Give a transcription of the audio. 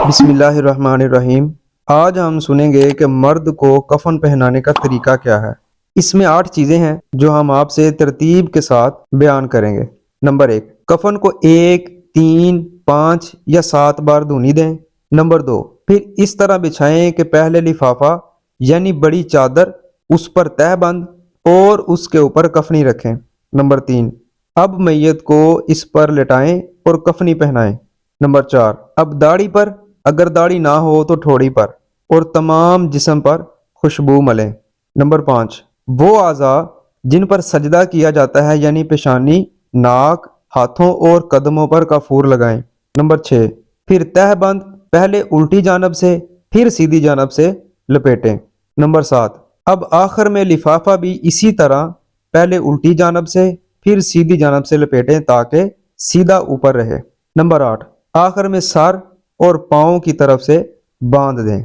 بسم اللہ الرحمن الرحیم۔ آج ہم سنیں گے کہ مرد کو کفن پہنانے کا طریقہ کیا ہے۔ اس میں 8 چیزیں ہیں جو ہم آپ سے ترتیب کے ساتھ بیان کریں گے۔ نمبر 1، کفن کو 1، 3، 5 یا 7 بار دھونی دیں۔ نمبر 2، پھر اس طرح بچھائیں کہ پہلے لفافہ یعنی بڑی چادر، اس پر تہہ بند اور اس کے اوپر کفنی رکھیں۔ نمبر 3، اب میت کو اس پر لٹائیں اور کفنی پہنائیں۔ نمبر 4، اب داڑھی پر، اگر داڑھی نہ ہو تو ٹھوڑی پر، اور تمام جسم پر خوشبو ملیں۔ نمبر 5، وہ اعضاء جن پر سجدہ کیا جاتا ہے یعنی پیشانی، ناک، ہاتھوں اور قدموں پر کافور لگائیں۔ نمبر 6، پھر تہہ بند پہلے الٹی جانب سے پھر سیدھی جانب سے لپیٹیں۔ نمبر 7، اب آخر میں لفافہ بھی اسی طرح پہلے الٹی جانب سے پھر سیدھی جانب سے لپیٹیں تاکہ سیدھا اوپر رہے۔ نمبر 8، آخر میں سر اور پاؤں کی طرف سے باندھ دیں۔